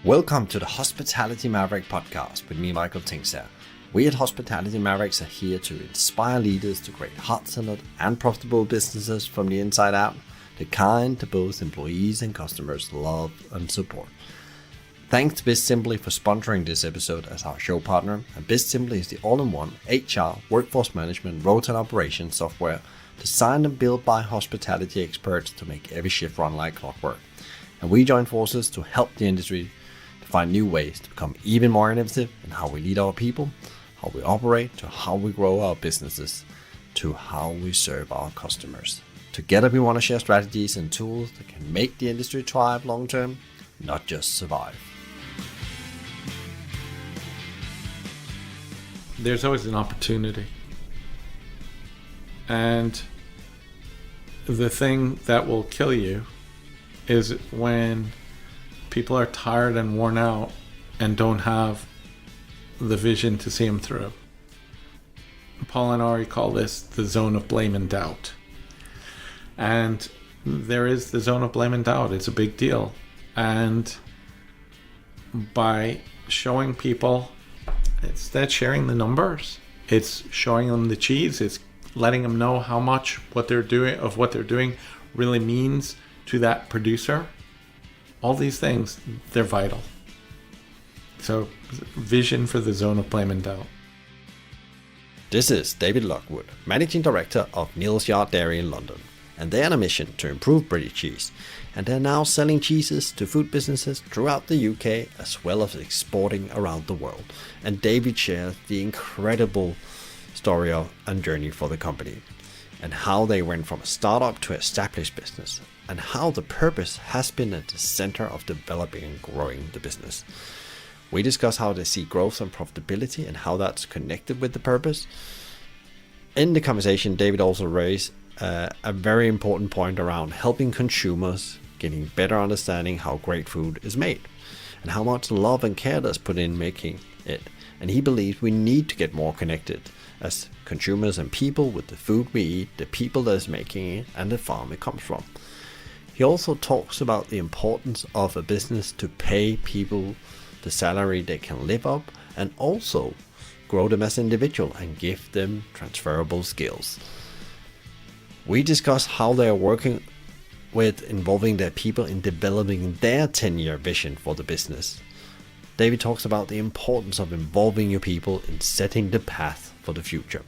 Welcome to the Hospitality Maverick podcast with me, Michael Tingsar. We at Hospitality Mavericks are here to inspire leaders to create heart-centered and profitable businesses from the inside out, the kind that both employees and customers love and support. Thanks to BizSimply for sponsoring this episode as our show partner. And BizSimply is the all-in-one HR, workforce management, road and operations software designed and built by hospitality experts to make every shift run like clockwork. And we join forces to help the industry to find new ways to become even more innovative in how we lead our people, how we operate, to how we grow our businesses, to how we serve our customers. Together we want to share strategies and tools that can make the industry thrive long term, not just survive. There's always an opportunity. And the thing that will kill you is when people are tired and worn out and don't have the vision to see them through. Paul and Ari call this the zone of blame and doubt. And there is the zone of blame and doubt. It's a big deal. And by showing people, it's that sharing the numbers. It's showing them the cheese. It's letting them know how much what they're doing really means to that producer. All these things, they're vital. So, vision for the zone of blame and doubt. This is David Lockwood, Managing Director of Neal's Yard Dairy in London. And they're on a mission to improve British cheese. And they're now selling cheeses to food businesses throughout the UK as well as exporting around the world. And David shares the incredible story and journey for the company, and how they went from a startup to established business, and how the purpose has been at the center of developing and growing the business. We discuss how they see growth and profitability and how that's connected with the purpose. In the conversation, David also raised a very important point around helping consumers getting better understanding how great food is made and how much love and care that's put in making it. And he believes we need to get more connected as consumers and people with the food we eat, the people that is making it, and the farm it comes from. He also talks about the importance of a business to pay people the salary they can live up and also grow them as an individual and give them transferable skills. We discuss how they are working with involving their people in developing their 10-year vision for the business. David talks about the importance of involving your people in setting the path for the future.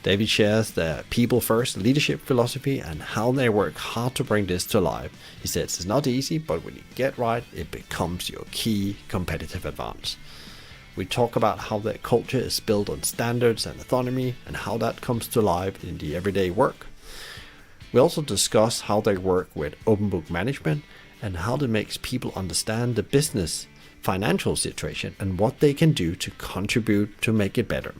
David shares their people-first leadership philosophy and how they work hard to bring this to life. He says it's not easy, but when you get right, it becomes your key competitive advantage. We talk about how their culture is built on standards and autonomy and how that comes to life in the everyday work. We also discuss how they work with open book management and how that makes people understand the business financial situation and what they can do to contribute to make it better.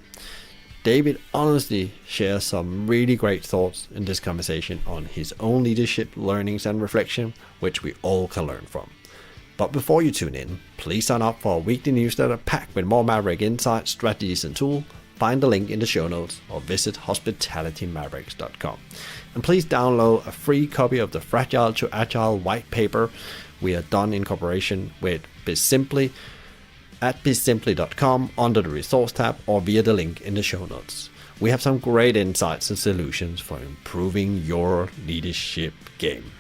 David honestly shares some really great thoughts in this conversation on his own leadership learnings and reflection, which we all can learn from. But before you tune in, please sign up for our weekly newsletter packed with more Maverick insights, strategies and tools. Find the link in the show notes or visit hospitalitymavericks.com. And please download a free copy of the Fragile to Agile white paper we are done in cooperation with BizSimply at bizsimply.com under the resource tab or via the link in the show notes. We have some great insights and solutions for improving your leadership game.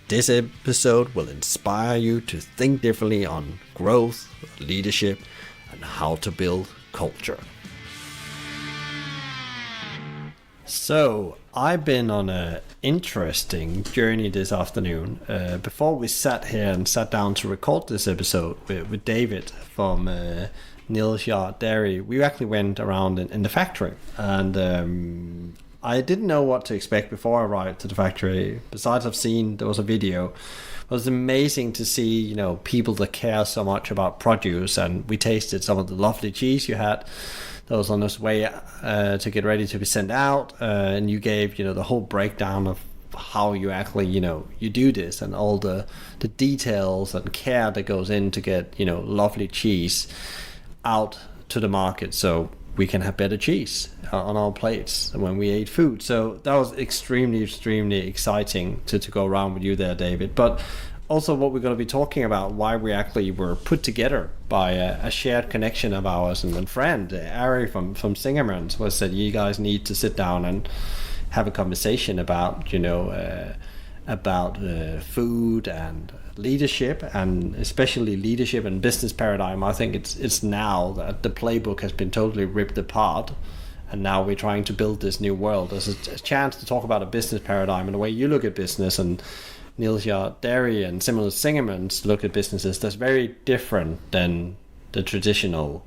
This episode will inspire you to think differently on growth, leadership, and how to build culture. So, I've been on an interesting journey this afternoon. Before we sat down to record this episode with David from Neal's Yard Dairy, we actually went around in the factory. And I didn't know what to expect before I arrived to the factory. Besides, I've seen there was a video. It was amazing to see, people that care so much about produce. And we tasted some of the lovely cheese you had. That was on its way to get ready to be sent out, and you gave the whole breakdown of how you actually you do this and all the details and care that goes in to get lovely cheese out to the market so we can have better cheese on our plates when we ate food. So that was extremely exciting to go around with you there, David. But also what we're going to be talking about, why we actually were put together by a shared connection of ours and friend, Ari from Singermans, was that you guys need to sit down and have a conversation about, food and leadership, and especially leadership and business paradigm. I think it's now that the playbook has been totally ripped apart, and now we're trying to build this new world. There's a chance to talk about a business paradigm and the way you look at business, and Neal's Yard Dairy and similar Singermans look at businesses that's very different than the traditional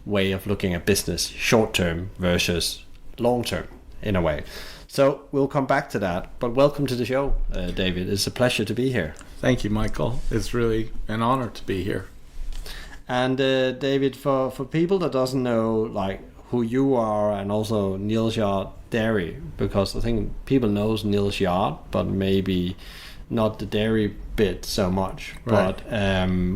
way of looking at business, short term versus long term in a way. So we'll come back to that, but welcome to the show, David. It's a pleasure to be here. Thank you, Michael. It's really an honor to be here. And David, for people that doesn't know like who you are, and also Neal's Yard Dairy, because I think people knows Neal's Yard, but maybe not the dairy bit so much. Right. But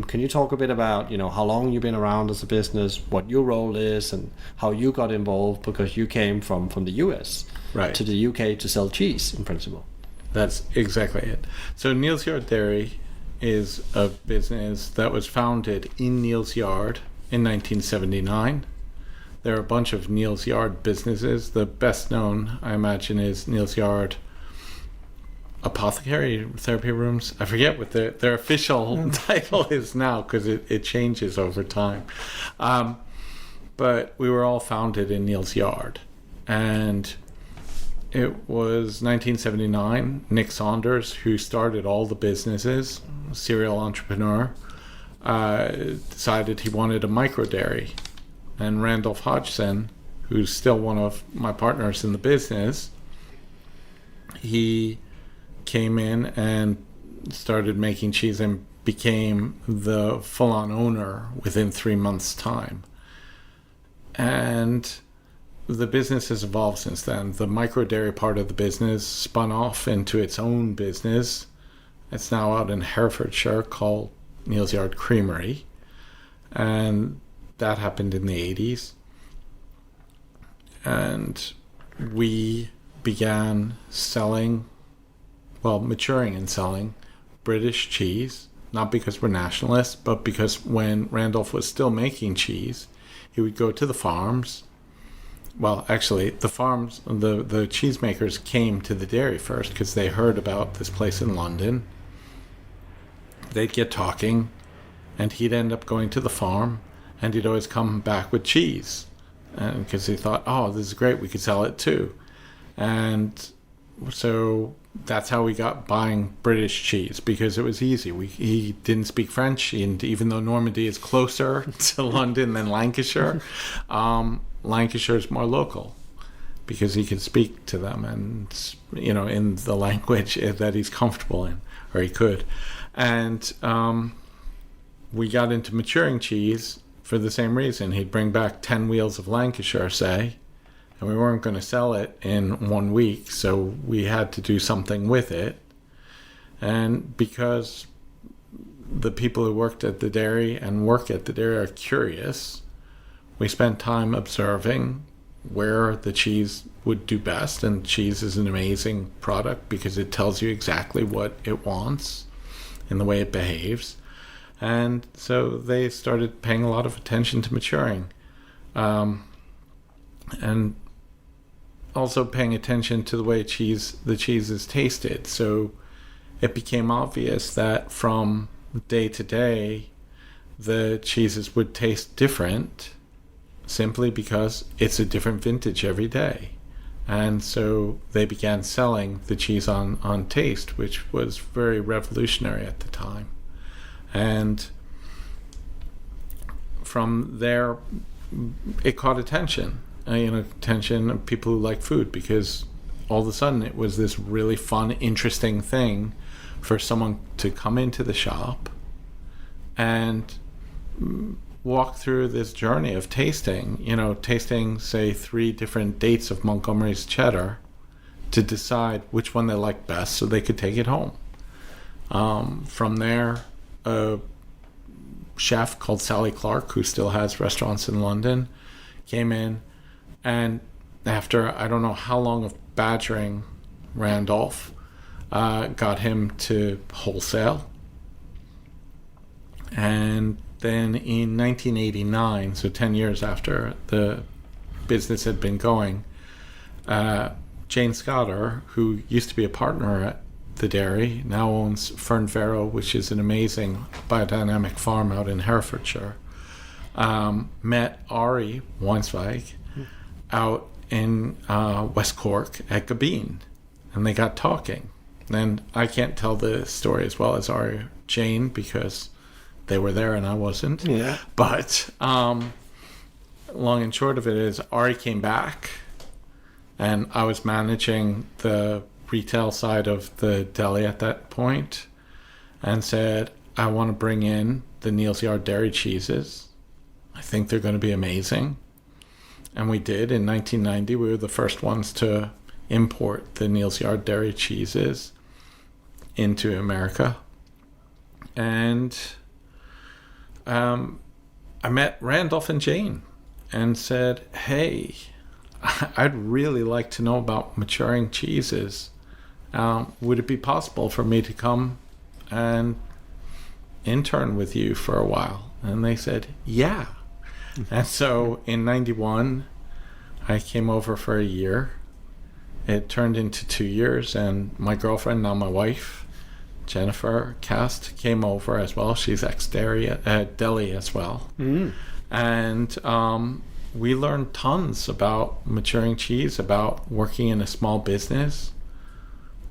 can you talk a bit about how long you've been around as a business, what your role is, and how you got involved, because you came from the US Right. to the UK to sell cheese in principle. That's exactly it. So Neal's Yard Dairy is a business that was founded in Neal's Yard in 1979. There are a bunch of Neal's Yard businesses. The best known, I imagine, is Neal's Yard Apothecary Therapy Rooms. I forget what their official title is now, because it changes over time. But we were all founded in Neal's Yard. And it was 1979. Nick Saunders, who started all the businesses, serial entrepreneur, decided he wanted a micro dairy. And Randolph Hodgson, who's still one of my partners in the business, he came in and started making cheese and became the full-on owner within 3 months' time. And the business has evolved since then. The micro dairy part of the business spun off into its own business. It's now out in Herefordshire called Neal's Yard Creamery. And that happened in the 80s. And we began maturing and selling British cheese, not because we're nationalists, but because when Randolph was still making cheese, he would go to the farms. Well, actually, the farms, the cheesemakers came to the dairy first because they heard about this place in London. They'd get talking, and he'd end up going to the farm, and he'd always come back with cheese, because he thought, oh, this is great, we could sell it too. And so that's how we got buying British cheese, because it was easy. He didn't speak French, and even though Normandy is closer to London than Lancashire, Lancashire is more local, because he could speak to them and in the language that he's comfortable in, or he could. And we got into maturing cheese for the same reason. He'd bring back 10 wheels of Lancashire, say, and we weren't going to sell it in 1 week, so we had to do something with it. And because the people who worked at the dairy and work at the dairy are curious, we spent time observing where the cheese would do best. And cheese is an amazing product because it tells you exactly what it wants in the way it behaves. And so they started paying a lot of attention to maturing. And also paying attention to the way the cheese is tasted. So it became obvious that from day to day, the cheeses would taste different, simply because it's a different vintage every day. And so they began selling the cheese on taste, which was very revolutionary at the time. And from there, it caught attention of people who like food, because all of a sudden it was this really fun, interesting thing for someone to come into the shop and walk through this journey of tasting, say 3 different dates of Montgomery's cheddar to decide which one they liked best so they could take it home. From there, a chef called Sally Clark, who still has restaurants in London, came in, and after I don't know how long of badgering Randolph, got him to wholesale And then in 1989, so 10 years after the business had been going, Jane Scudder, who used to be a partner at the dairy, now owns Fernvero, which is an amazing biodynamic farm out in Herefordshire, met Ari Weinsweig out in West Cork at Gabine, and they got talking. And I can't tell the story as well as Ari or Jane because they were there and I wasn't. Yeah. But long and short of it is Ari came back, and I was managing the retail side of the deli at that point, and said, I want to bring in the Neal's Yard dairy cheeses. I think they're going to be amazing. And we did. In 1990, we were the first ones to import the Neal's Yard dairy cheeses into America. And I met Randolph and Jane and said, hey, I'd really like to know about maturing cheeses. Would it be possible for me to come and intern with you for a while? And they said, yeah. And so in 91, I came over for a year. It turned into 2 years, and my girlfriend, now my wife, Jennifer Cast, came over as well. She's ex-deli as well. Mm. And we learned tons about maturing cheese, about working in a small business.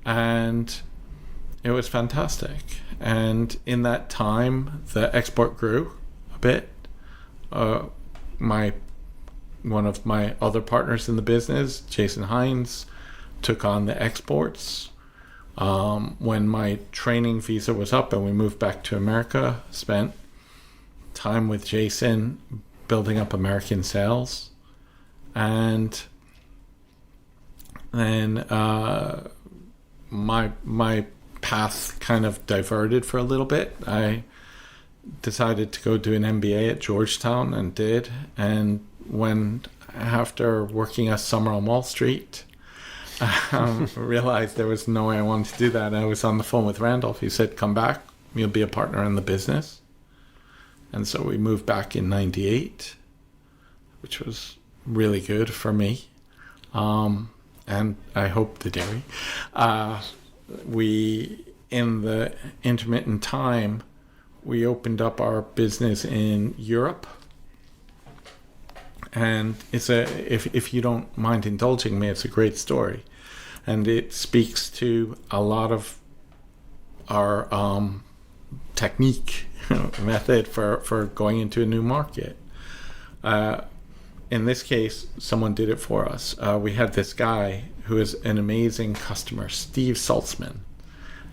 And it was fantastic. And in that time, the export grew a bit. One of my other partners in the business, Jason Hines, took on the exports. When my training visa was up and we moved back to America, spent time with Jason building up American sales. And then my path kind of diverted for a little bit. I decided to go do an MBA at Georgetown and did. And when, after working a summer on Wall Street, realized there was no way I wanted to do that. I was on the phone with Randolph. He said, come back, you'll be a partner in the business. And so we moved back in 98, which was really good for me. And I hope the dairy. We, in the intermittent time, we opened up our business in Europe. And if you don't mind indulging me, it's a great story. And it speaks to a lot of our technique method for going into a new market. In this case, someone did it for us. We had this guy who is an amazing customer, Steve Saltzman.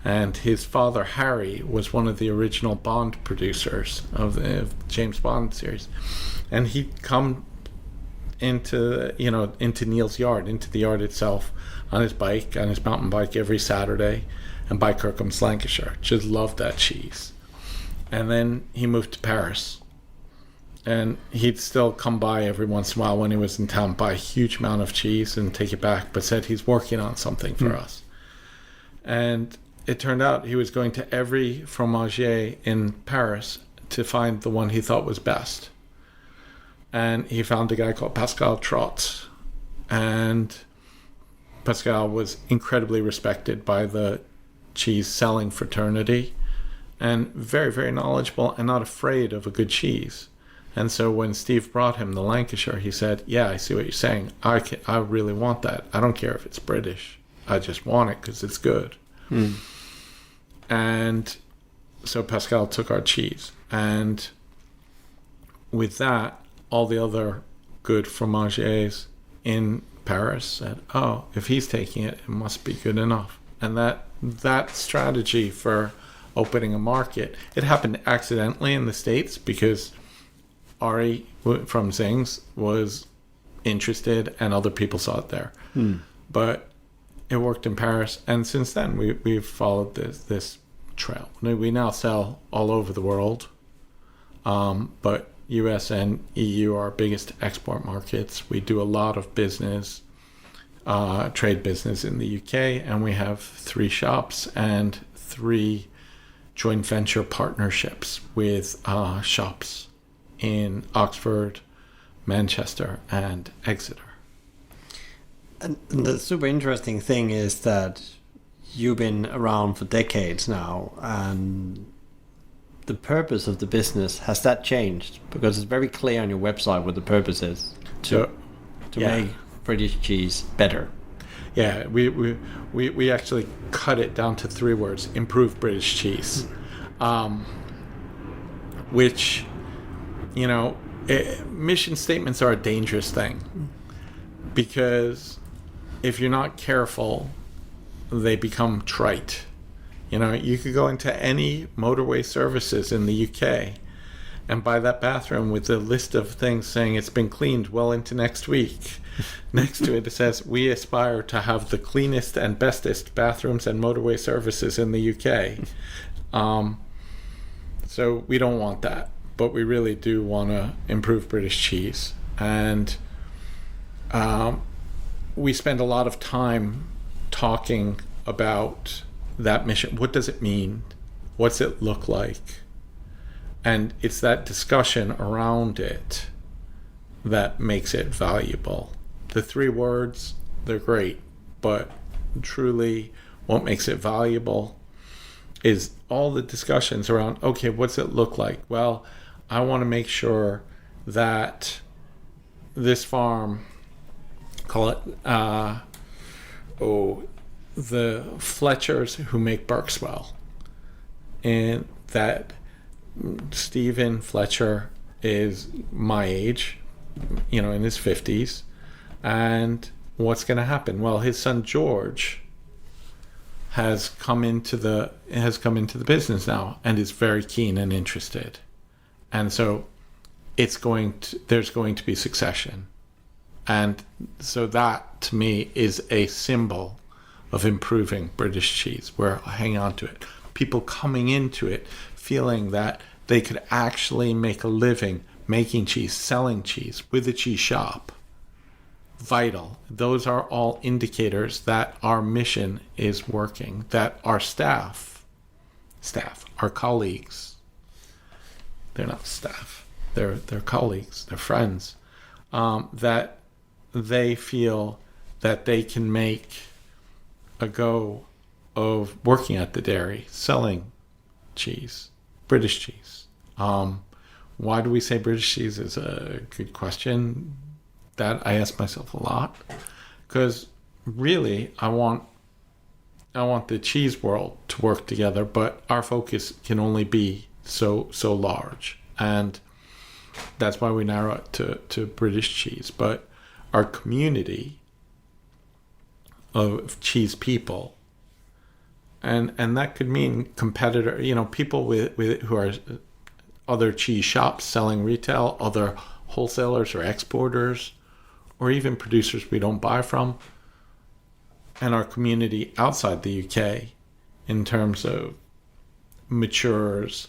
And his father, Harry, was one of the original Bond producers of the James Bond series. And he'd come into Neal's Yard, into the yard itself, on his mountain bike every Saturday, and by Kirkham's, Lancashire. Just loved that cheese. And then he moved to Paris. And he'd still come by every once in a while when he was in town, buy a huge amount of cheese and take it back, but said he's working on something for us. And it turned out he was going to every fromager in Paris to find the one he thought was best. And he found a guy called Pascal Trotz. And Pascal was incredibly respected by the cheese selling fraternity, and very, very knowledgeable and not afraid of a good cheese. And so when Steve brought him the Lancashire, he said, yeah, I see what you're saying. I really want that. I don't care if it's British. I just want it because it's good. Mm. And so Pascal took our cheese. And with that, all the other good fromagers in Paris said, oh, if he's taking it, it must be good enough. And that strategy for opening a market, it happened accidentally in the States because Ari from Zings was interested and other people saw it there. But it worked in Paris, and since then we've followed this trail. We now sell all over the world, but US and EU are our biggest export markets. We do a lot of business, trade business in the UK, and we have 3 shops and 3 joint venture partnerships with shops in Oxford, Manchester, and Exeter. And the super interesting thing is that you've been around for decades now, and the purpose of the business, has that changed? Because it's very clear on your website what the purpose is, to make British cheese better. Yeah, we actually cut it down to 3 words: improve British cheese. Which, mission statements are a dangerous thing, because if you're not careful, they become trite. You could go into any motorway services in the UK and buy that bathroom with a list of things saying it's been cleaned well into next week. Next to it says, we aspire to have the cleanest and bestest bathrooms and motorway services in the UK. So we don't want that, but we really do want to improve British cheese. And we spend a lot of time talking about that mission. What does it mean? What's it look like? And it's that discussion around it that makes it valuable. The 3 words, they're great, but truly what makes it valuable is all the discussions around, okay, what's it look like? Well, I want to make sure that this farm, call it, the Fletchers who make Berkswell, and that Stephen Fletcher is my age, in his 50s, and what's going to happen? Well, his son George has come into the business now and is very keen and interested, and so there's going to be succession, and so that to me is a symbol of improving British cheese. We're hanging on to it. People coming into it feeling that they could actually make a living making cheese, selling cheese with a cheese shop. Vital. Those are all indicators that our mission is working, that our staff, our colleagues, they're not staff, they're colleagues, they're friends, that they feel that they can make a go of working at the dairy, selling cheese, British cheese. Why do we say British cheese is a good question that I ask myself a lot, because really I want the cheese world to work together, but our focus can only be so large, and that's why we narrow it to British cheese. But our community of cheese people, and that could mean competitor, people with who are other cheese shops selling retail, other wholesalers or exporters, or even producers we don't buy from, and our community outside the UK in terms of maturers,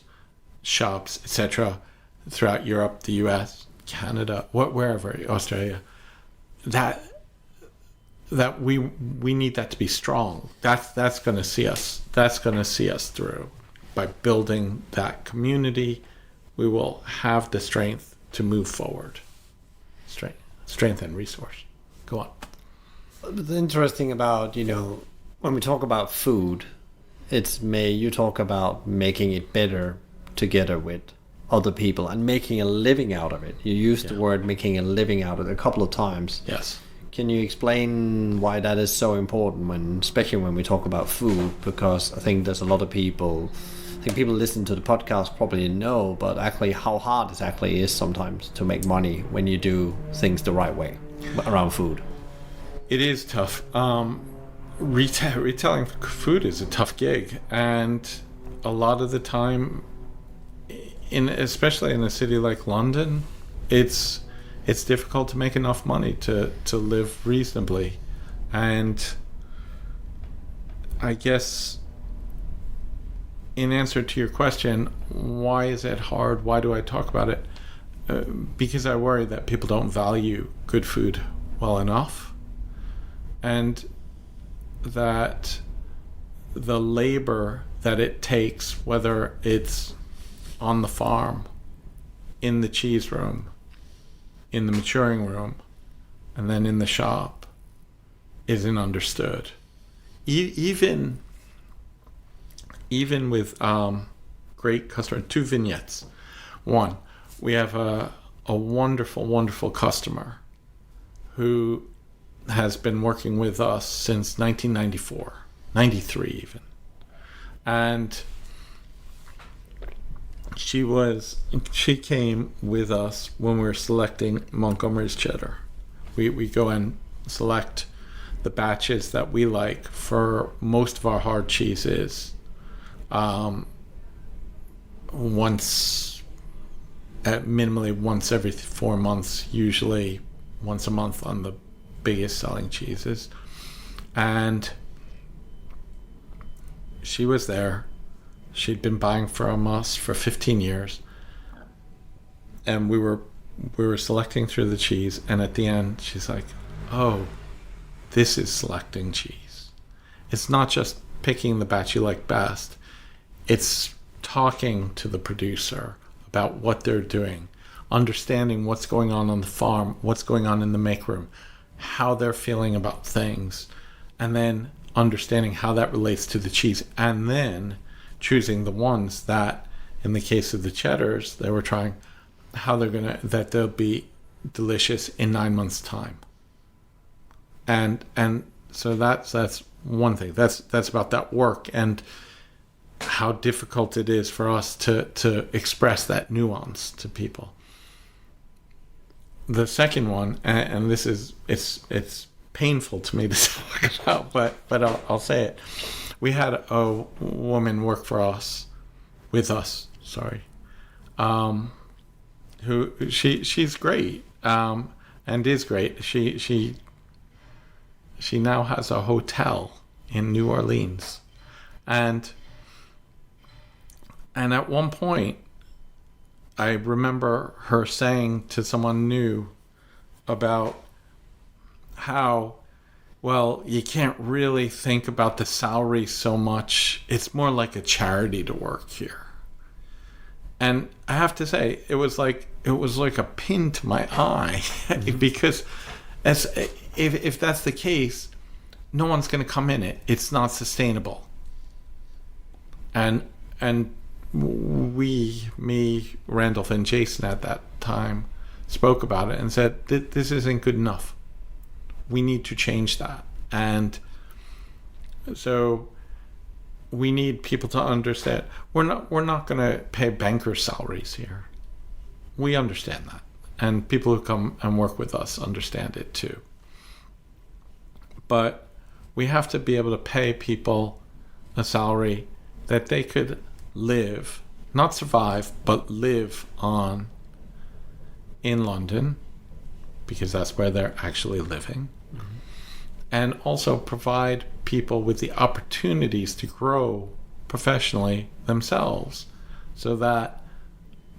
shops, etc., throughout Europe, the US, Canada, wherever, Australia, that we need that to be strong. That's going to see us. That's going to see us through. By building that community, we will have the strength to move forward. Strength and resource. Go on. The interesting about, when we talk about food, you talk about making it better together with other people and making a living out of it. You used the word making a living out of it a couple of times. Yes. Can you explain why that is so important, especially when we talk about food? Because I think there's a lot of people, people listen to the podcast probably know, but actually how hard it actually is sometimes to make money when you do things the right way around food. It is tough. Retailing food is a tough gig, and a lot of the time, especially in a city like London, it's difficult to make enough money to live reasonably. And I guess in answer to your question, why is it hard? Why do I talk about it? Because I worry that people don't value good food well enough, and that the labor that it takes, whether it's on the farm, in the cheese room, in the maturing room, and then in the shop, isn't understood. Even with great customer, 2 vignettes. One, we have a wonderful, wonderful customer who has been working with us since 1994, 93 even. And she came with us when we were selecting Montgomery's cheddar. We go and select the batches that we like for most of our hard cheeses. Minimally once every 4 months, usually once a month on the biggest selling cheeses. And she was there. She'd been buying from us for 15 years. And we were selecting through the cheese, and at the end she's like, "Oh, this is selecting cheese. It's not just picking the batch you like best. It's talking to the producer about what they're doing, understanding what's going on the farm, what's going on in the make room, how they're feeling about things, and then understanding how that relates to the cheese, and then choosing the ones that, in the case of the cheddars, they were trying how that they'll be delicious in 9 months' time." And so that's one thing. That's about that work and how difficult it is for us to express that nuance to people. The second one, and this is it's painful to me to talk about, but I'll say it. We had a woman work with us, who she's great, and is great. She now has a hotel in New Orleans, and at one point, I remember her saying to someone new about how, well, you can't really think about the salary so much. It's more like a charity to work here. And I have to say, it was like a pin to my eye, because if that's the case, no one's going to come in it. It's not sustainable. And me, Randolph, and Jason at that time spoke about it and said, this isn't good enough. We need to change that. And so we need people to understand we're not going to pay bankers' salaries here. We understand that. And people who come and work with us understand it too. But we have to be able to pay people a salary that they could live, not survive, but live on in London, because that's where they're actually living. Mm-hmm. And also provide people with the opportunities to grow professionally themselves, so that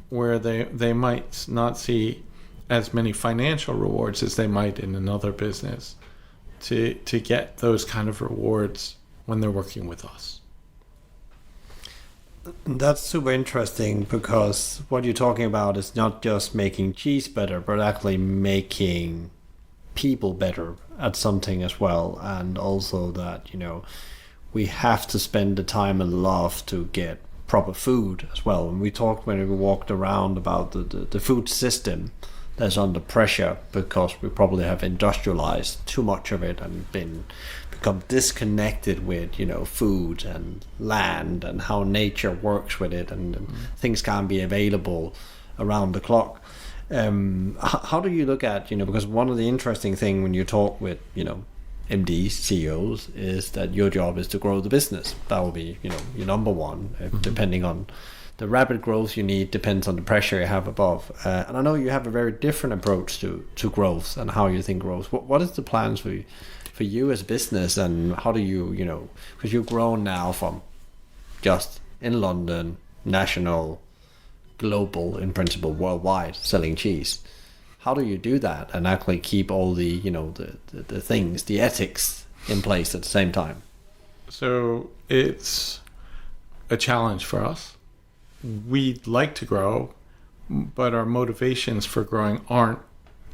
where they might not see as many financial rewards as they might in another business, to get those kind of rewards when they're working with us. That's super interesting, because what you're talking about is not just making cheese better, but actually making people better at something as well. And also that, we have to spend the time and love to get proper food as well. And we talked when we walked around about the food system that's under pressure, because we probably have industrialized too much of it and become disconnected with food and land and how nature works with it, and things can't be available around the clock. How do you look at, because one of the interesting thing when you talk with MDs, CEOs, is that your job is to grow the business. That will be your number one, depending on the rapid growth you need, depends on the pressure you have above. And I know you have a very different approach to growth and how you think growth. What is the plans for you as a business, and how do you, because you've grown now from just in London, national, global, in principle, worldwide, selling cheese. How do you do that and actually keep all the, the things, the ethics in place at the same time? So a challenge for us. We'd like to grow, but our motivations for growing aren't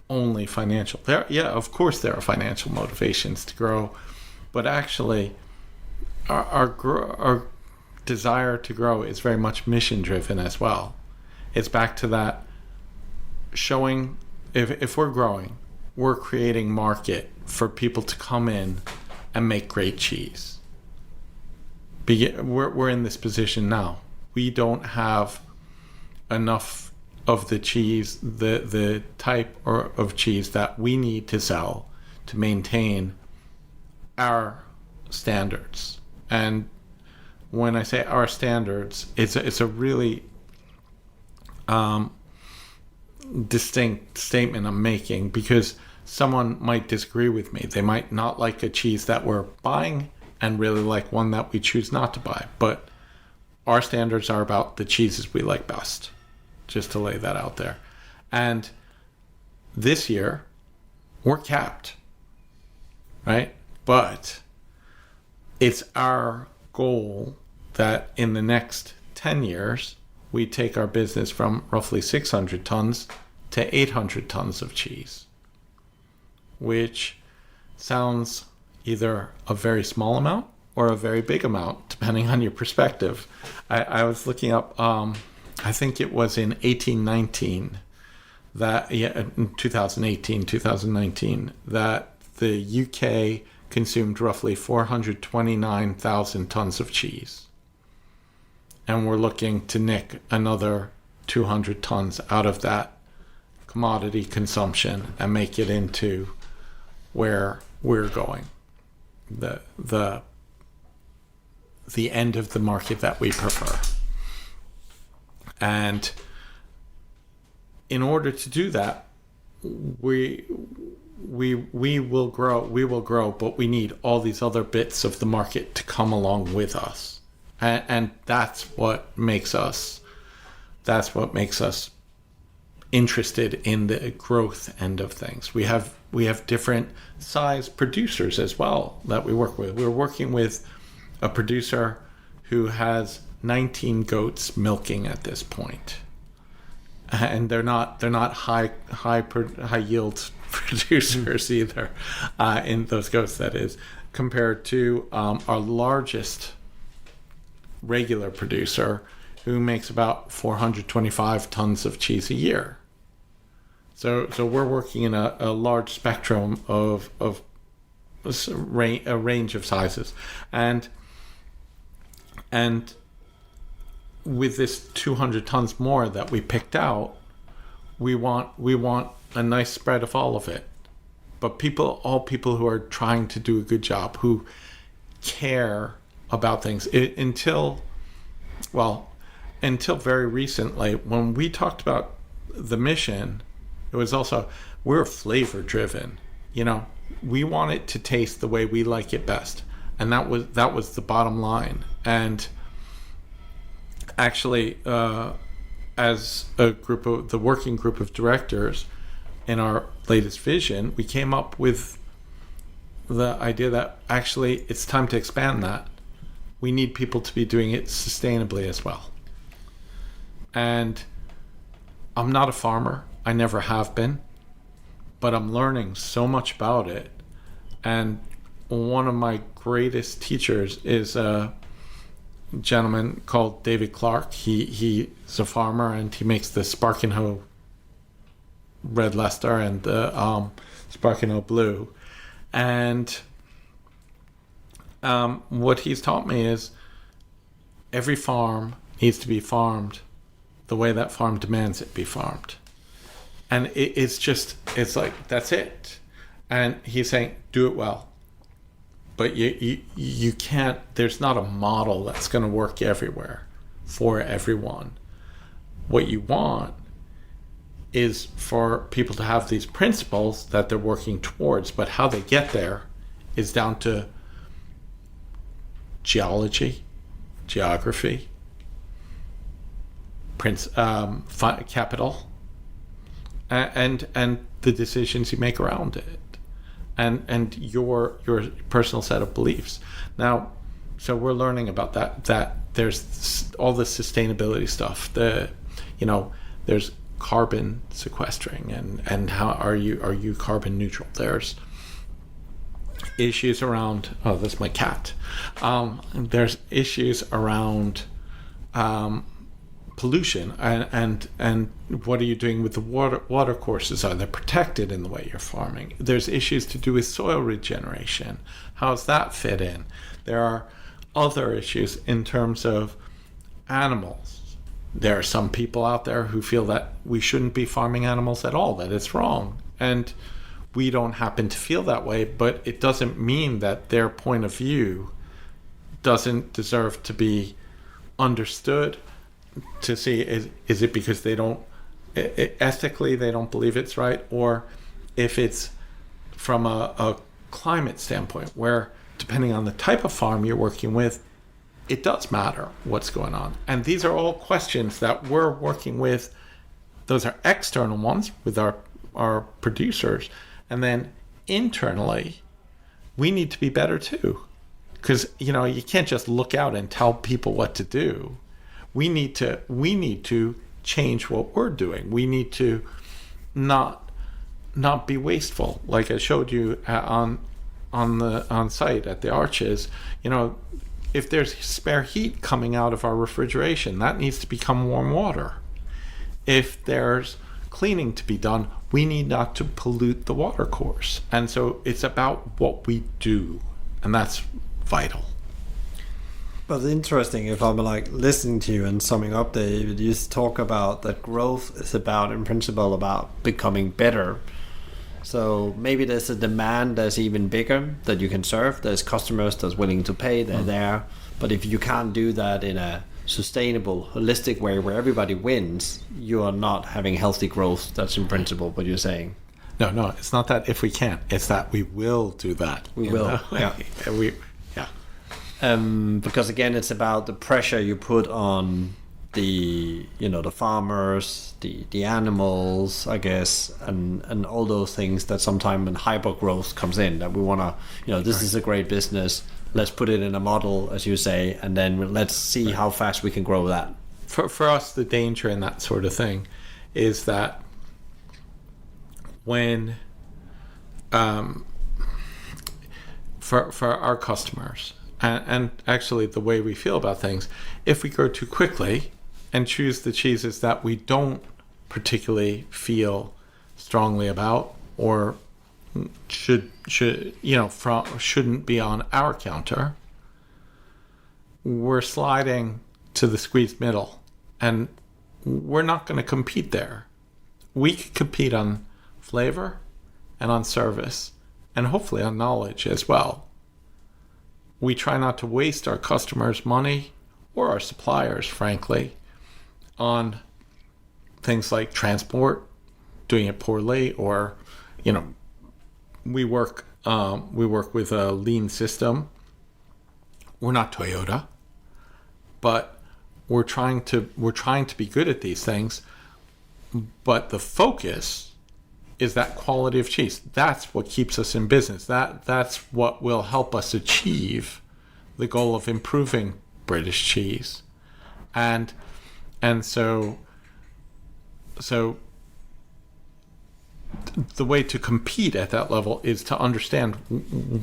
only financial. Of course there are financial motivations to grow, but actually our desire to grow is very much mission driven as well. It's back to that showing if we're growing, we're creating market for people to come in and make great cheese. We're in this position now. We don't have enough of the cheese, the type of cheese that we need to sell to maintain our standards. And when I say our standards, it's a really distinct statement I'm making, because someone might disagree with me. They might not like a cheese that we're buying and really like one that we choose not to buy. But our standards are about the cheeses we like best, just to lay that out there. And this year, we're capped, right? But it's our goal that in the next 10 years, we take our business from roughly 600 tons to 800 tons of cheese, which sounds either a very small amount or a very big amount, depending on your perspective. I was looking up, I think it was in 1819, in 2018, 2019, that the UK consumed roughly 429,000 tons of cheese. And we're looking to nick another 200 tons out of that commodity consumption and make it into where we're going, the end of the market that we prefer. And in order to do that, we will grow, but we need all these other bits of the market to come along with us. And that's what makes us interested in the growth end of things. We have different size producers as well that we work with. We're working with a producer who has 19 goats milking at this point, and they're not high yield producers either, in those goats, that is, compared to our largest regular producer, who makes about 425 tons of cheese a year. So we're working in a large spectrum of a range of sizes, and with this 200 tons more that we picked out, we want a nice spread of all of it. But all people who are trying to do a good job, who care about things. Until very recently, when we talked about the mission, it was also, we're flavor driven. We want it to taste the way we like it best, and that was the bottom line. And actually, as the working group of directors in our latest vision, we came up with the idea that actually it's time to expand that. We need people to be doing it sustainably as well. And I'm not a farmer. I never have been. But I'm learning so much about it. And one of my greatest teachers is a gentleman called David Clark. He's a farmer, and he makes the Sparkin' Hoe Red Leicester and the Sparkin' Hoe Blue. And what he's taught me is every farm needs to be farmed the way that farm demands it be farmed. And it's like, that's it. And he's saying, do it well. But you can't, there's not a model that's going to work everywhere for everyone. What you want is for people to have these principles that they're working towards, but how they get there is down to geology, geography, capital, and the decisions you make around it, and your personal set of beliefs. Now, so we're learning about that there's all the sustainability stuff. There's carbon sequestering and how are you carbon neutral. There's issues around, oh, that's my cat. There's issues around pollution and what are you doing with the water courses? Are they protected in the way you're farming? There's issues to do with soil regeneration. How does that fit in? There are other issues in terms of animals. There are some people out there who feel that we shouldn't be farming animals at all, that it's wrong. And we don't happen to feel that way, but it doesn't mean that their point of view doesn't deserve to be understood, to see is it because they don't ethically they don't believe it's right, or if it's from a climate standpoint where depending on the type of farm you're working with, it does matter what's going on. And these are all questions that we're working with. Those are external ones with our producers. And then internally, we need to be better too. Because, you can't just look out and tell people what to do. We need to change what we're doing. We need to not be wasteful. Like I showed you on site at the arches, if there's spare heat coming out of our refrigeration, that needs to become warm water. If there's cleaning to be done, we need not to pollute the water course. And so it's about what we do, and that's vital. But interesting, if I'm listening to you and summing up, David, you talk about that growth is about, in principle, about becoming better. So maybe there's a demand that's even bigger that you can serve. There's customers that's willing to pay, they're there. But if you can't do that in a sustainable, holistic way where everybody wins, you are not having healthy growth. That's in principle what you're saying. No, it's not that if we can't, it's that we will do that. We will, yeah. Because again, it's about the pressure you put on the farmers, the animals, I guess, and all those things that sometimes when hyper growth comes in, that we want to, this is a great business, let's put it in a model, as you say, and then let's see how fast we can grow that. For us, the danger in that sort of thing is that when for our customers and actually the way we feel about things, if we grow too quickly and choose the cheeses that we don't particularly feel strongly about or shouldn't be on our counter, we're sliding to the squeezed middle, and we're not going to compete there. We could compete on flavor and on service and hopefully on knowledge as well. We try not to waste our customers' money or our suppliers, frankly, on things like transport, doing it poorly, or we work with a lean system. We're not Toyota, but we're trying to be good at these things. But the focus is that quality of cheese. That's what keeps us in business. That's what will help us achieve the goal of improving British cheese. And so the way to compete at that level is to understand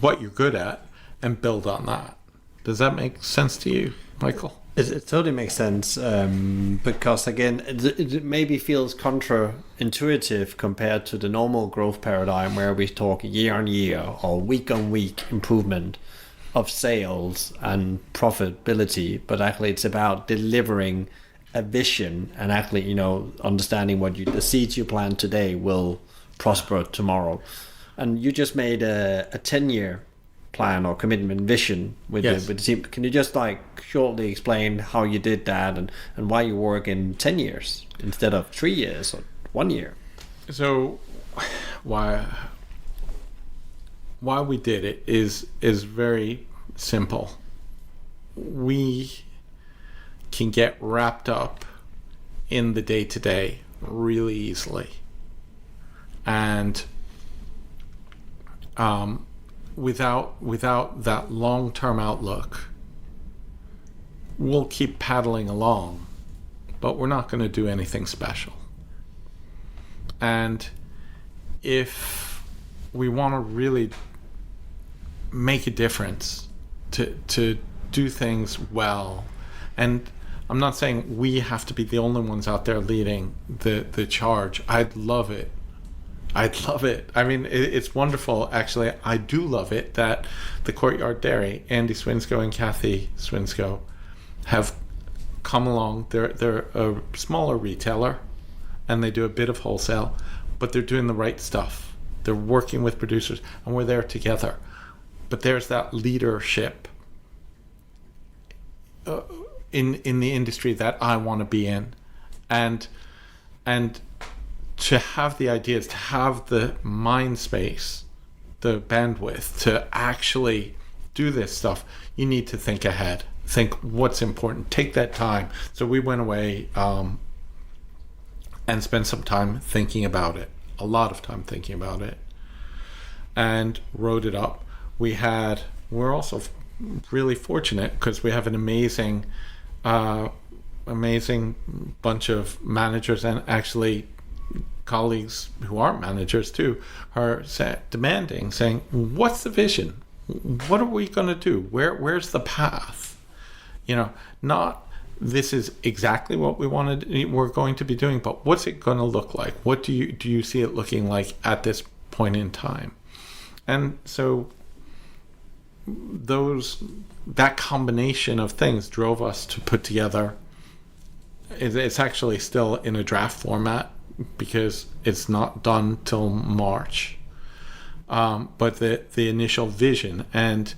what you're good at and build on that. Does that make sense to you, Michael? It totally makes sense, because again, it maybe feels counterintuitive compared to the normal growth paradigm where we talk year on year or week on week improvement of sales and profitability, but actually it's about delivering a vision and actually, understanding what the seeds you plant today will prosper tomorrow. And you just made a 10-year plan or commitment vision with the team. Can you just shortly explain how you did that and why you work in 10 years instead of 3 years or 1 year? So why we did it is very simple. We can get wrapped up in the day-to-day really easily, and without that long-term outlook, we'll keep paddling along, but we're not going to do anything special. And if we want to really make a difference, to do things well, and I'm not saying we have to be the only ones out there leading the charge. I'd love it. I mean, it's wonderful, actually. I do love it that the Courtyard Dairy, Andy Swinscoe and Kathy Swinscoe, have come along. They're a smaller retailer, and they do a bit of wholesale, but they're doing the right stuff. They're working with producers, and we're there together. But there's that leadership in the industry that I want to be in, and to have the ideas, to have the mind space, the bandwidth to actually do this stuff, you need to think ahead, think what's important, take that time. So we went away and spent some time thinking about it, a lot of time thinking about it, and wrote it up. We're also really fortunate because we have an amazing bunch of managers, and actually colleagues who aren't managers too are demanding, saying, what's the vision? What are we going to do? Where's the path? Not this is exactly what we're going to be doing, but what's it going to look like? What do you see it looking like at this point in time? And so that combination of things drove us to put together. It's actually still in a draft format because it's not done till March. But the initial vision, and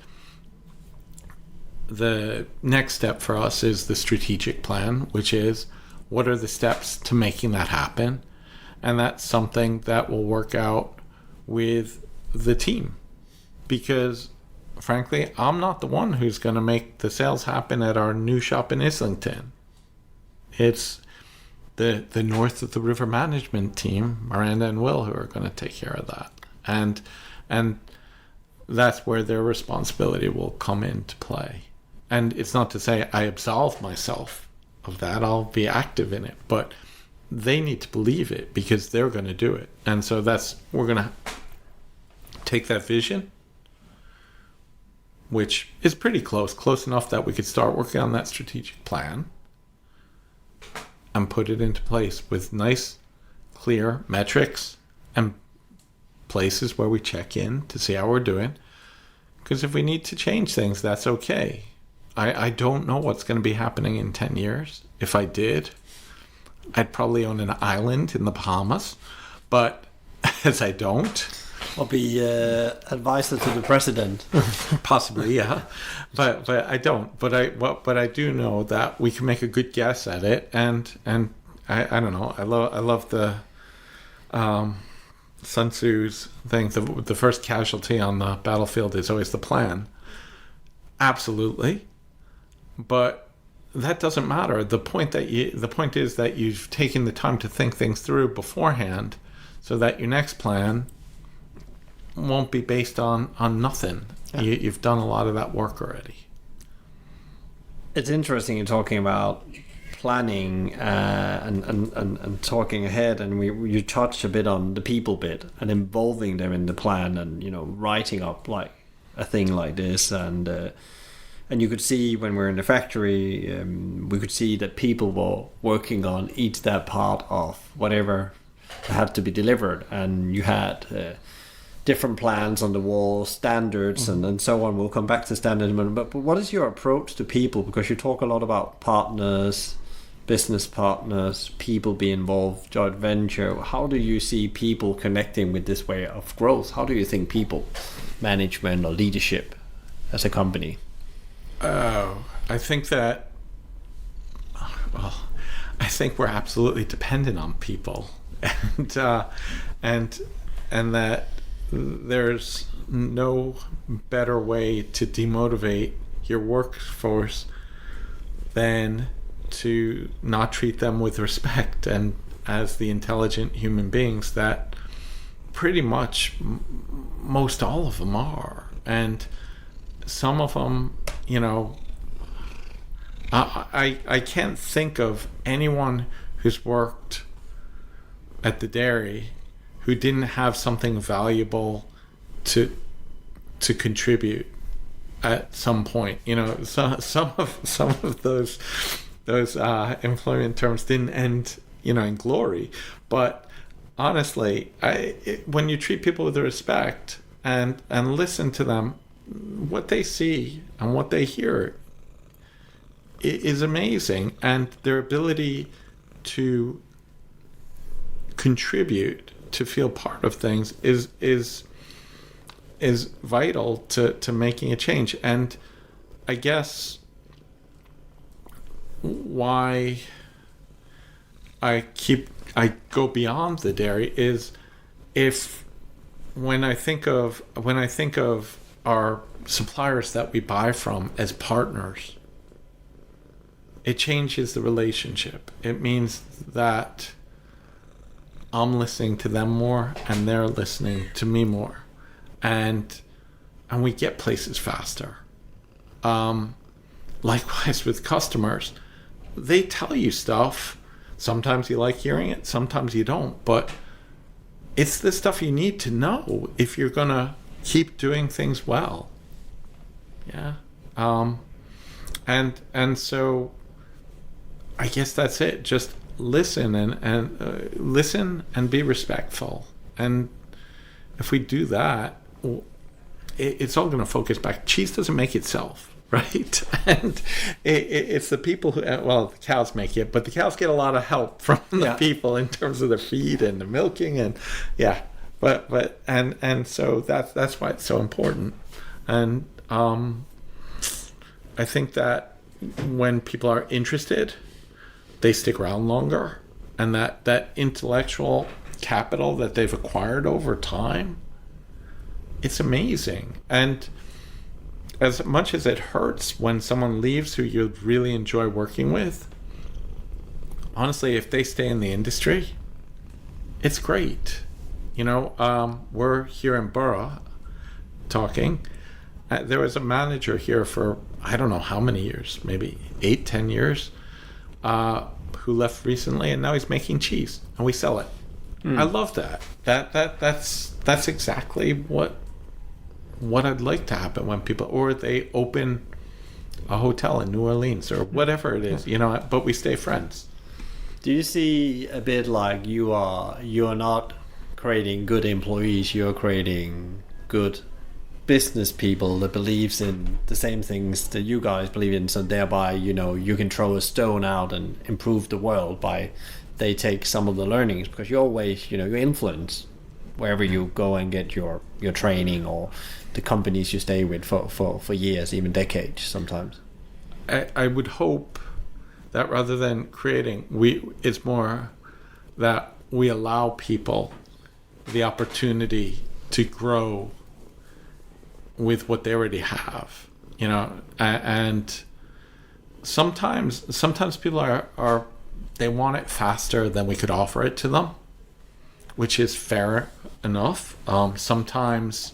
the next step for us is the strategic plan, which is what are the steps to making that happen? And that's something that will work out with the team, because frankly, I'm not the one who's going to make the sales happen at our new shop in Islington. It's the north of the river management team, Miranda and Will, who are going to take care of that. And that's where their responsibility will come into play. And it's not to say I absolve myself of that. I'll be active in it. But they need to believe it because they're going to do it. And so we're going to take that vision, which is pretty close enough that we could start working on that strategic plan, and put it into place with nice, clear metrics and places where we check in to see how we're doing. Because if we need to change things, that's okay. I don't know what's going to be happening in 10 years. If I did, I'd probably own an island in the Bahamas. But as I don't, Or be advisor to the president. possibly, yeah, but I don't. But I do know that we can make a good guess at it, and I don't know. I love the Sun Tzu's thing. The first casualty on the battlefield is always the plan. Absolutely, but that doesn't matter. The point is that you've taken the time to think things through beforehand, so that your next plan won't be based on nothing. Yeah. You've done a lot of that work already. It's interesting you're talking about planning and talking ahead, and you touch a bit on the people bit and involving them in the plan, and writing up like a thing like this, and you could see when we're in the factory, we could see that people were working on each that part of whatever had to be delivered, and you had different plans on the wall, standards, and so on. We'll come back to standards in a minute. But what is your approach to people? Because you talk a lot about partners, business partners, people be involved, joint venture. How do you see people connecting with this way of growth? How do you think people management or leadership as a company? I think that, I think we're absolutely dependent on people, and that there's no better way to demotivate your workforce than to not treat them with respect and as the intelligent human beings that pretty much most all of them are. And some of them, I can't think of anyone who's worked at the dairy who didn't have something valuable to contribute at some point. Some of those employment terms didn't end, in glory. But honestly, when you treat people with respect and listen to them, what they see and what they hear is amazing, and their ability to contribute, to feel part of things is vital to making a change. And I guess why I go beyond the dairy is when I think of our suppliers that we buy from as partners, it changes the relationship. It means that I'm listening to them more and they're listening to me more, and we get places faster. Likewise with customers, they tell you stuff. Sometimes you like hearing it, sometimes you don't, but it's the stuff you need to know if you're gonna keep doing things well. Yeah. And so I guess that's it. Just listen and listen and be respectful. And if we do that, it's all going to focus back. Cheese doesn't make itself, right? And it's the people who, well, the cows make it, but the cows get a lot of help from the people in terms of the feed and the milking, and but so that's why it's so important. And I think that when people are interested, they stick around longer, and that intellectual capital that they've acquired over time, it's amazing. And as much as it hurts when someone leaves who you really enjoy working with, honestly, if they stay in the industry, it's great. We're here in Borough talking. There was a manager here for I don't know how many years, maybe 8-10 years, who left recently, and now he's making cheese and we sell it. I love that. That's exactly what I'd like to happen when people, or they open a hotel in New Orleans or whatever it is, but we stay friends. Do you see a bit like you are not creating good employees, you're creating good business people that believes in the same things that you guys believe in, so thereby you can throw a stone out and improve the world by they take some of the learnings, because you always you influence wherever you go and get your training, or the companies you stay with for years, even decades sometimes. I would hope that rather than creating, it's more that we allow people the opportunity to grow with what they already have, and sometimes people are they want it faster than we could offer it to them, which is fair enough. Sometimes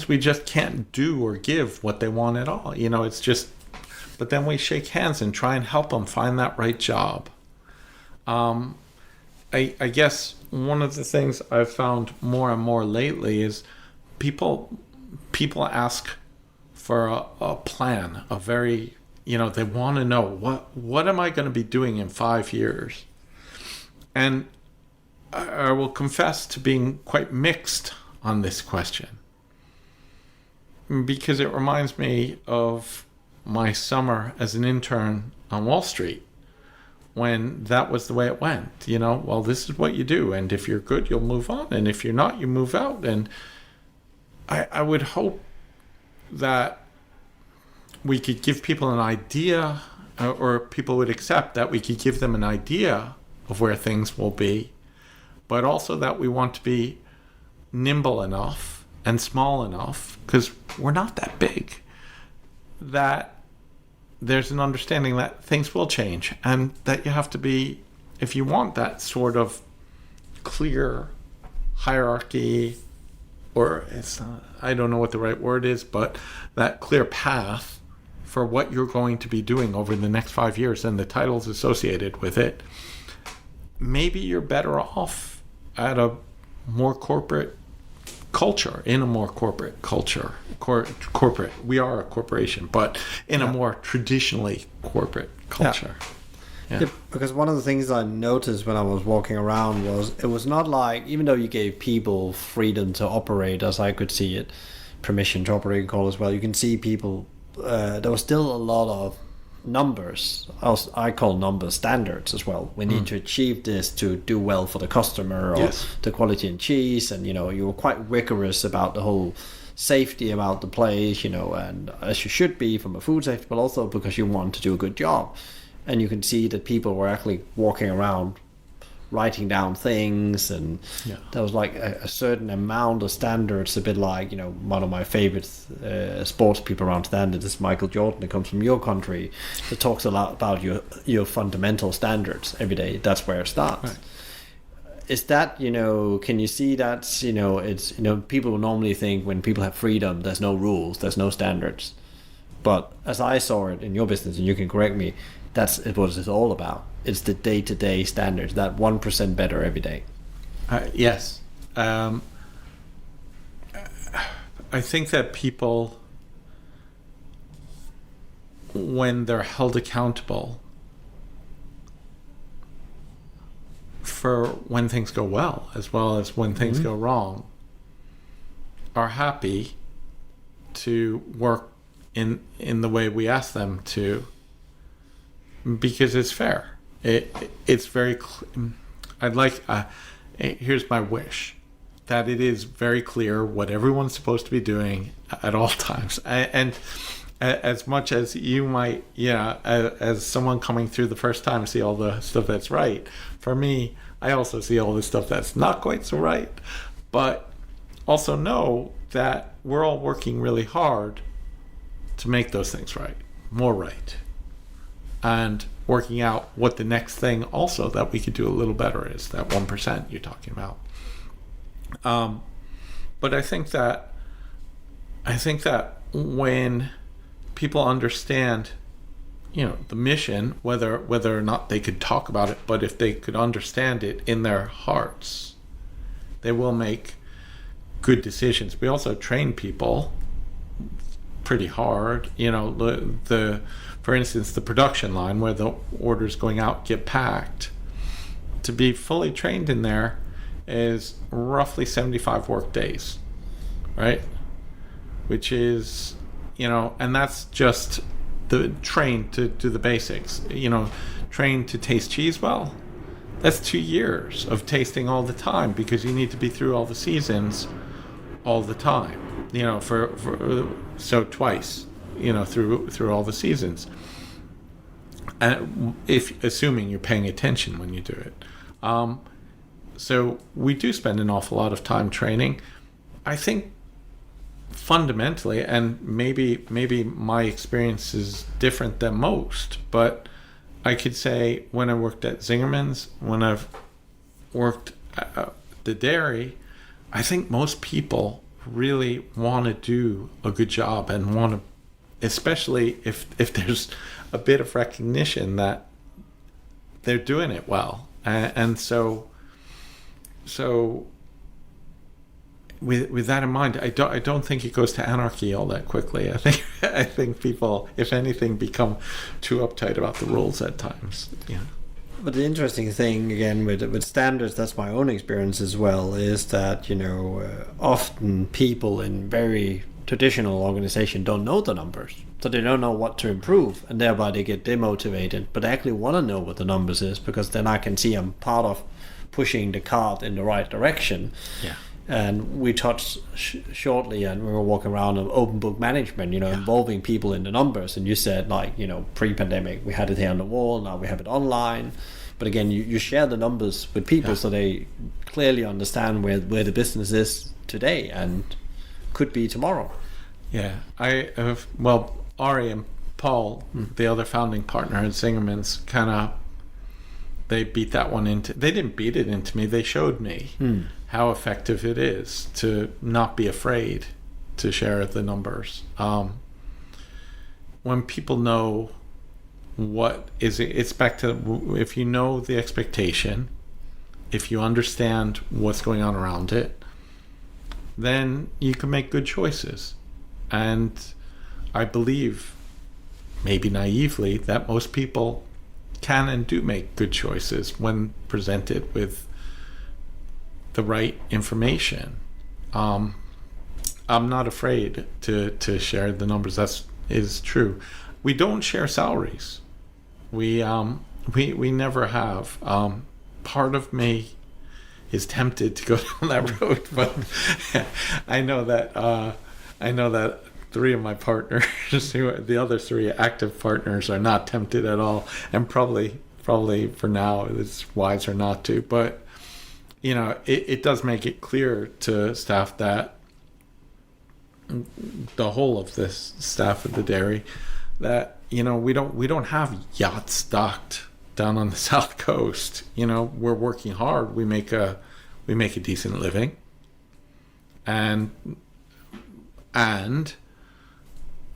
we just can't do or give what they want at all. It's just, but then we shake hands and try and help them find that right job. I guess one of the things I've found more and more lately is people ask for a plan, a very, they want to know what am I going to be doing in 5 years? And I will confess to being quite mixed on this question, because it reminds me of my summer as an intern on Wall Street, when that was the way it went. Well, this is what you do, and if you're good, you'll move on, and if you're not, you move out. And I would hope that we could give people an idea, or people would accept that we could give them an idea of where things will be, but also that we want to be nimble enough and small enough, because we're not that big, that there's an understanding that things will change, and that you have to be, if you want that sort of clear hierarchy, or I don't know what the right word is, but that clear path for what you're going to be doing over the next 5 years and the titles associated with it, maybe you're better off at a more corporate culture, in a more corporate culture. Corporate. We are a corporation, but in a more traditionally corporate culture. Yeah, because one of the things I noticed when I was walking around was it was not like, even though you gave people freedom to operate, as I could see it, permission to operate and call as well, you can see people, there was still a lot of numbers. I call numbers standards as well. We need to achieve this to do well for the customer, or the quality in cheese, and you were quite rigorous about the whole safety about the place, and as you should be from a food safety, but also because you want to do a good job. And you can see that people were actually walking around writing down things, and there was like a certain amount of standards, a bit like, one of my favorite sports people around standards is Michael Jordan, that comes from your country, that talks a lot about your fundamental standards every day. That's where it starts. Right. Is that, can you see that, it's, people will normally think when people have freedom, there's no rules, there's no standards. But as I saw it in your business, and you can correct me, that's what it's all about. It's the day-to-day standards, that 1% better every day. Yes. I think that people, when they're held accountable for when things go well as when things go wrong, are happy to work in the way we ask them to, because it's fair. It's very I'd like here's my wish, that it is very clear what everyone's supposed to be doing at all times. And as much as you might, as someone coming through the first time, see all the stuff that's right, for me, I also see all the stuff that's not quite so right, but also know that we're all working really hard to make those things right, more right, and working out what the next thing also that we could do a little better is, that 1% you're talking about. But I think that when people understand, the mission, whether or not they could talk about it, but if they could understand it in their hearts, they will make good decisions. We also train people pretty hard, for instance, the production line where the orders going out get packed. To be fully trained in there is roughly 75 work days, right? Which is, and that's just the trained to do the basics, trained to taste cheese well. That's 2 years of tasting all the time, because you need to be through all the seasons all the time, so twice, through all the seasons. And assuming you're paying attention when you do it. So we do spend an awful lot of time training. I think fundamentally, and maybe my experience is different than most, but I could say when I worked at Zingerman's, when I've worked at the dairy, I think most people really want to do a good job and want to, especially if there's a bit of recognition that they're doing it well. And so with that in mind, I don't think it goes to anarchy all that quickly. I think people, if anything, become too uptight about the rules at times. Yeah. But the interesting thing, again, with standards, that's my own experience as well, is that, often people in very traditional organization don't know the numbers. So they don't know what to improve, and thereby they get demotivated. But they actually want to know what the numbers is, because then I can see I'm part of pushing the cart in the right direction. Yeah. And we touched shortly, and we were walking around on open book management, involving people in the numbers. And you said, pre-pandemic, we had it here on the wall, now we have it online. But again, you share the numbers with people so they clearly understand where the business is today and could be tomorrow. Yeah. Ari and Paul, the other founding partner at Zingerman's, they beat that one they didn't beat it into me, they showed me how effective it is to not be afraid to share the numbers. when people know what is it, it's back to, if you know the expectation, if you understand what's going on around it, then you can make good choices. And I believe, maybe naively, that most people can and do make good choices when presented with the right information. I'm not afraid to share the numbers. That is true. We don't share salaries. We never have. Part of me is tempted to go down that road, but I know that three of my partners, the other three active partners, are not tempted at all, and probably for now it's wiser not to. But it does make it clear to staff, that the whole of this staff of the dairy, that we don't have yachts docked down on the South Coast. We're working hard. We make a decent living, and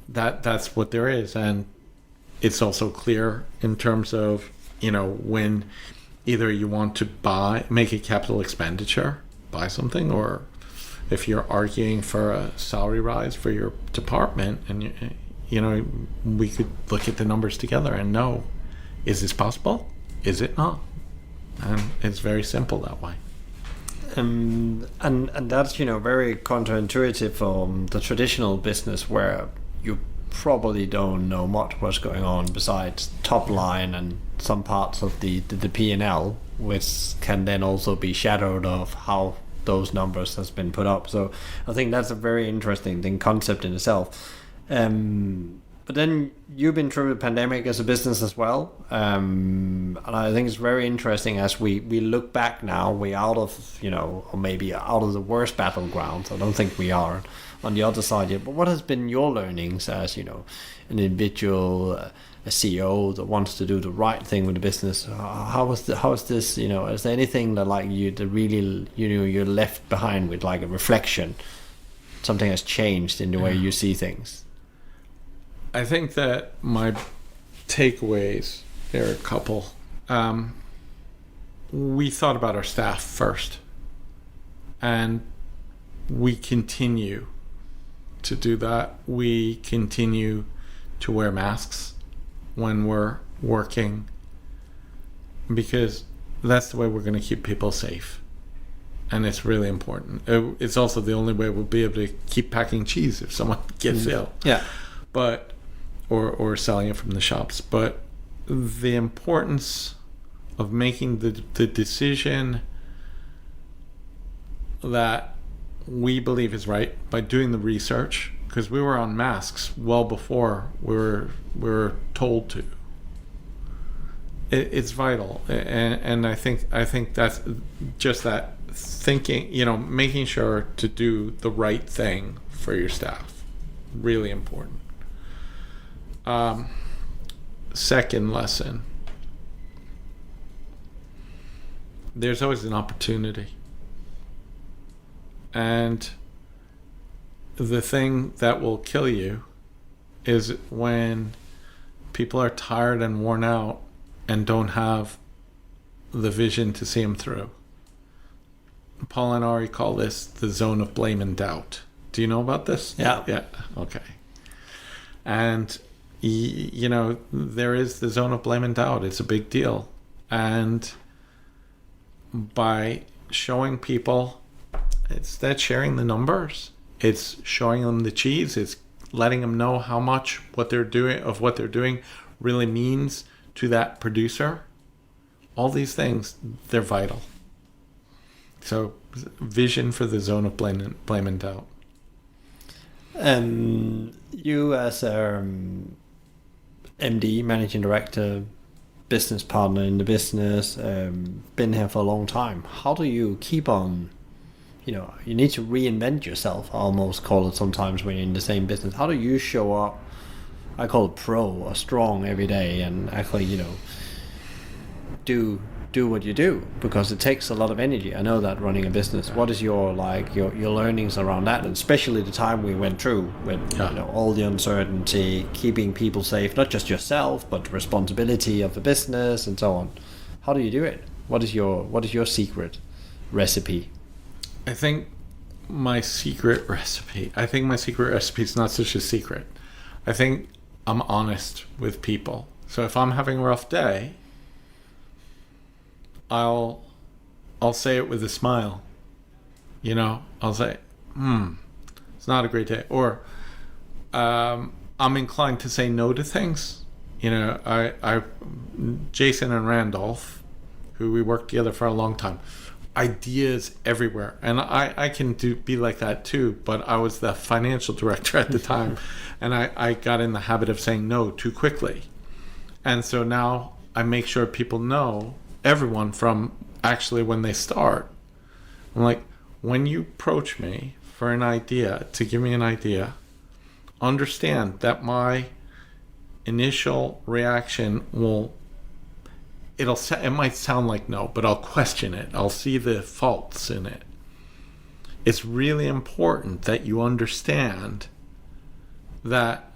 that's what there is. And it's also clear in terms of when either you want to make a capital expenditure, buy something, or if you're arguing for a salary rise for your department, and we could look at the numbers together and know, is this possible? Is it not? And it's very simple that way. And that's very counterintuitive from the traditional business, where you probably don't know much what's going on besides top line and some parts of the P&L, which can then also be shadowed of how those numbers has been put up. So I think that's a very interesting concept in itself. But then you've been through the pandemic as a business as well, and I think it's very interesting as we look back now. We're out of or maybe out of the worst battlegrounds. I don't think we are on the other side yet. But what has been your learnings as an individual, a CEO that wants to do the right thing with the business? How is this? Is there anything that that really you're left behind with, like a reflection? Something has changed in the way you see things. I think that my takeaways, there are a couple. We thought about our staff first, and we continue to do that. We continue to wear masks when we're working, because that's the way we're going to keep people safe. And it's really important. It's also the only way we'll be able to keep packing cheese if someone gets ill. Yeah. But or selling it from the shops. But the importance of making the decision that we believe is right by doing the research, because we were on masks well before we were told to. It's vital, and I think that's just that thinking, making sure to do the right thing for your staff, really important. Second lesson, there's always an opportunity. And the thing that will kill you is when people are tired and worn out and don't have the vision to see them through. Paul and Ari call this the zone of blame and doubt. Do you know about this? Yeah. Yeah. Okay. And there is the zone of blame and doubt. It's a big deal. And by showing people, it's that sharing the numbers. It's showing them the cheese. It's letting them know how much what they're doing really means to that producer. All these things, they're vital. So, vision for the zone of blame and doubt. You as MD, managing director, business partner in the business, been here for a long time. How do you keep on? You need to reinvent yourself. I almost call it sometimes when you're in the same business. How do you show up? I call it pro or strong every day, and actually, do do what you do, because it takes a lot of energy. I know that, running a business. What is your learnings around that, and especially the time we went through with all the uncertainty, keeping people safe, not just yourself, but the responsibility of the business and so on. How do you do it? What is your secret recipe? I think my secret recipe is not such a secret. I think I'm honest with people. So if I'm having a rough day, I'll say it with a smile. I'll say, it's not a great day. Or I'm inclined to say no to things. Jason and Randolph, who we worked together for a long time, ideas everywhere. And I can be like that too, but I was the financial director at the time. And I got in the habit of saying no too quickly. And so now I make sure people know, everyone, from actually when they start. I'm like, when you approach me for an idea, to give me an idea, understand that my initial reaction it might sound like no, but I'll question it. I'll see the faults in it. It's really important that you understand that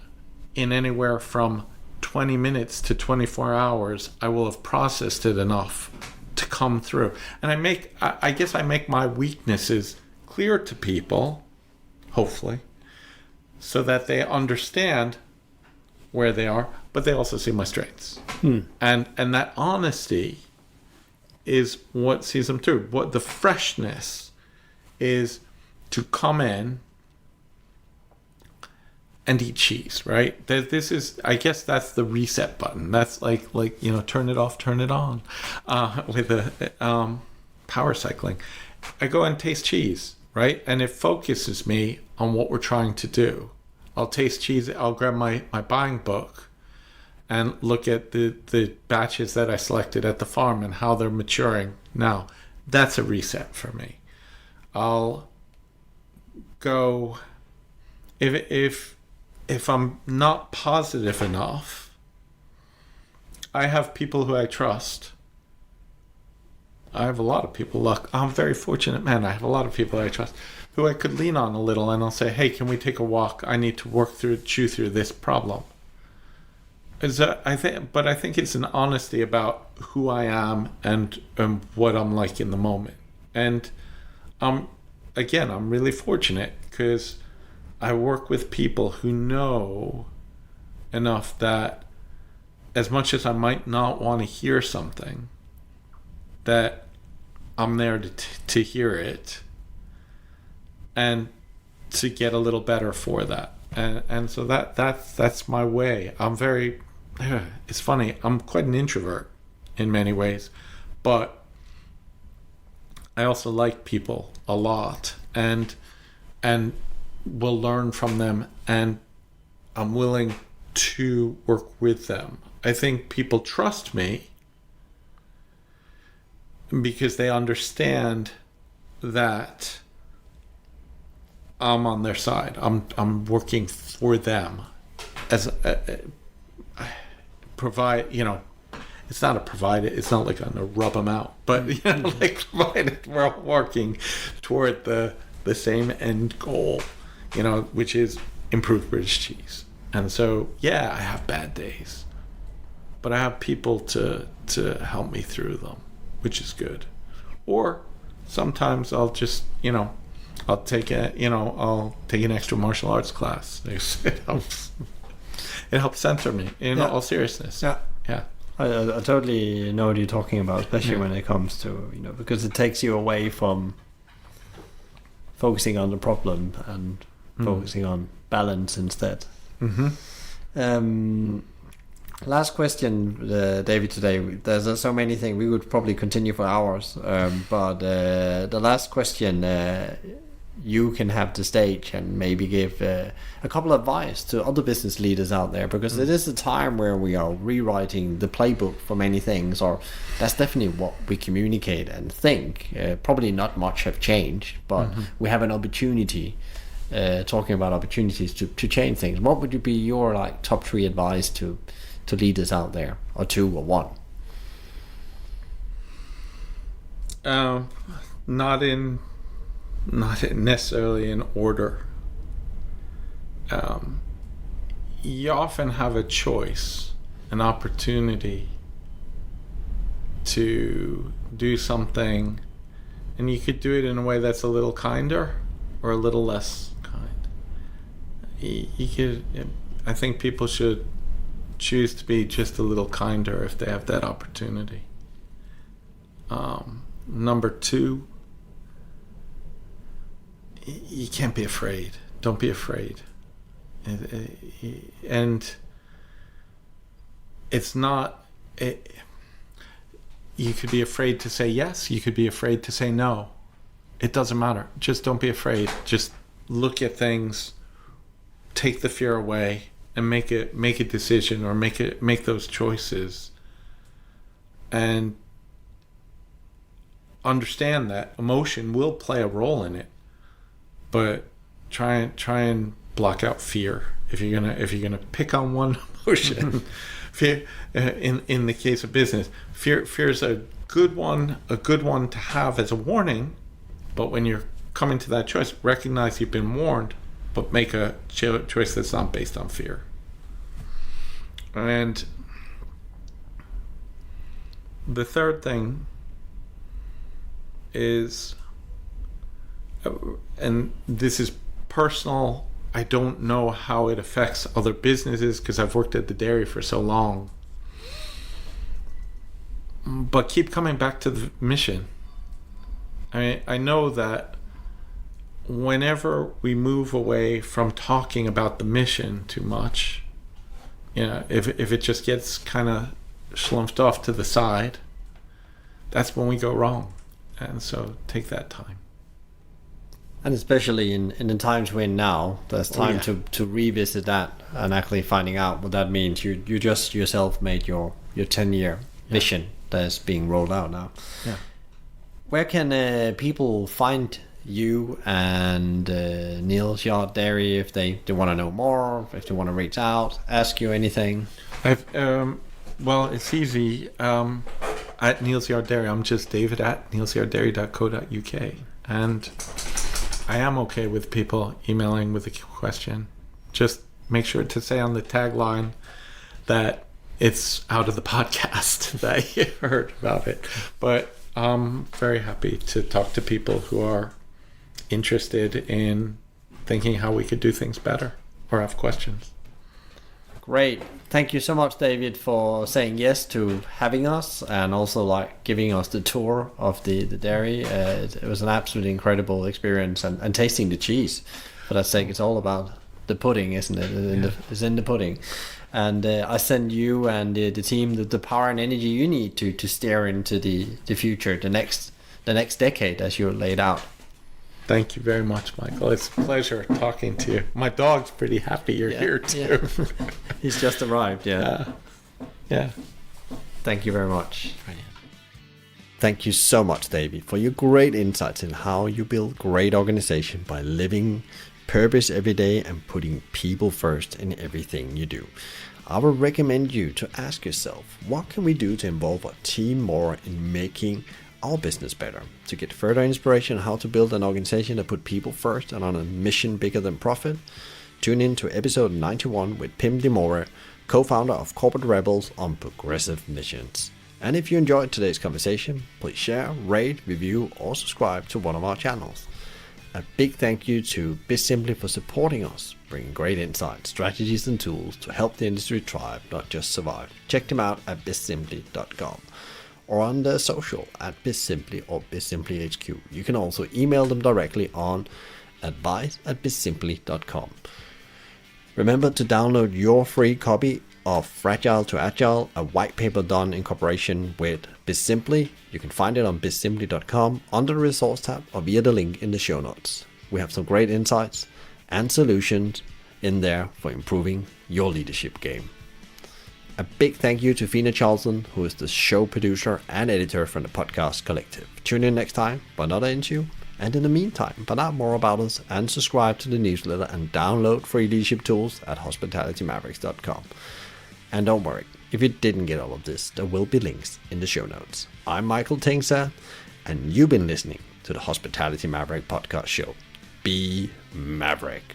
in anywhere from 20 minutes to 24 hours, I will have processed it enough to come through. And I guess I make my weaknesses clear to people, hopefully, so that they understand where they are, but they also see my strengths. And that honesty is what sees them through. What the freshness is to come in and eat cheese, right? This is, I guess that's the reset button. That's like turn it off, turn it on, with the power cycling. I go and taste cheese, right? And it focuses me on what we're trying to do. I'll taste cheese. I'll grab my buying book and look at the batches that I selected at the farm and how they're maturing. Now, that's a reset for me. I'll go, if I'm not positive enough, I have people who I trust. I have a lot of people. Look, I'm a very fortunate man. I have a lot of people I trust who I could lean on a little, and I'll say, hey, can we take a walk? I need to chew through this problem. I think it's an honesty about who I am and what I'm like in the moment. And I'm really fortunate because I work with people who know enough that as much as I might not want to hear something, that I'm there to hear it and to get a little better for that. And so that's my way. It's funny, I'm quite an introvert in many ways, but I also like people a lot and will learn from them, and I'm willing to work with them. I think people trust me because they understand that I'm on their side. I'm working for them as provide. It's not a provide. It's not like I'm gonna rub them out, but like provided we're all working toward the same end goal, which is improved British cheese. And so, I have bad days, but I have people to help me through them, which is good. Or sometimes I'll just, I'll take an extra martial arts class. It helps center me in all seriousness. Yeah. I totally know what you're talking about, especially when it comes to, because it takes you away from focusing on the problem and focusing on balance instead. Last question, David, today. There's so many things. We would probably continue for hours. But the last question, you can have the stage and maybe give a couple of advice to other business leaders out there, because it is a time where we are rewriting the playbook for many things, or that's definitely what we communicate and think. Probably not much have changed, but we have an opportunity, talking about opportunities to change things. What would be your top 3 advice to leaders out there, or 2 or 1? Not in necessarily in order. You often have a choice, an opportunity to do something, and you could do it in a way that's a little kinder or a little less kind. You could. I think people should choose to be just a little kinder if they have that opportunity. Number two, you can't be afraid. Don't be afraid. And it's not... you could be afraid to say yes. You could be afraid to say no. It doesn't matter. Just don't be afraid. Just look at things, take the fear away, and make a decision or make those choices. And understand that emotion will play a role in it, but try and block out fear. If you're gonna pick on one emotion, fear, in the case of business, fear is a good one to have as a warning. But when you're coming to that choice, recognize you've been warned, but make a choice that's not based on fear. And the third thing is, and this is personal, I don't know how it affects other businesses because I've worked at the dairy for so long, but keep coming back to the mission. I know that whenever we move away from talking about the mission too much, if it just gets kind of slumped off to the side, that's when we go wrong. And so take that time. And especially in the times we're in now, there's time to revisit that and actually finding out what that means. You just yourself made your 10-year mission that's being rolled out now. Yeah. Where can people find you and Neal's Yard Dairy if they want to know more, if they want to reach out, ask you anything? Well, it's easy. At Neal's Yard Dairy, I'm just David at nealsyarddairy.co.uk. And I am okay with people emailing with a question. Just make sure to say on the tagline that it's out of the podcast that you heard about it. But I'm very happy to talk to people who are interested in thinking how we could do things better or have questions. Great. Thank you so much, David, for saying yes to having us and also giving us the tour of the dairy. It was an absolutely incredible experience, and tasting the cheese. For that sake, it's all about the pudding, isn't it? It's in the pudding. And I send you and the team the power and energy you need to steer into the future, the next decade as you laid out. Thank you very much, Michael. It's a pleasure talking to you. My dog's pretty happy you're here too. Yeah. He's just arrived, yeah. Thank you very much. Thank you so much, David, for your great insights in how you build great organization by living purpose every day and putting people first in everything you do. I would recommend you to ask yourself, what can we do to involve our team more in making our business better? To get further inspiration on how to build an organization that put people first and on a mission bigger than profit, tune in to episode 91 with Pim Demore, co-founder of Corporate Rebels on Progressive Missions. And if you enjoyed today's conversation, please share, rate, review, or subscribe to one of our channels. A big thank you to BizSimply for supporting us, bringing great insights, strategies, and tools to help the industry thrive, not just survive. Check them out at bizsimply.com. or on their social at BizSimply or BizSimplyHQ. You can also email them directly on advice@bizsimply.com. Remember to download your free copy of Fragile to Agile, a white paper done in cooperation with BizSimply. You can find it on bizsimply.com under the resource tab or via the link in the show notes. We have some great insights and solutions in there for improving your leadership game. A big thank you to Fina Charlton, who is the show producer and editor from the podcast collective. Tune in next time for another interview. And in the meantime, find out more about us and subscribe to the newsletter and download free leadership tools at hospitalitymavericks.com. And don't worry, if you didn't get all of this, there will be links in the show notes. I'm Michael Tingsa, and you've been listening to the Hospitality Maverick podcast show. Be Maverick.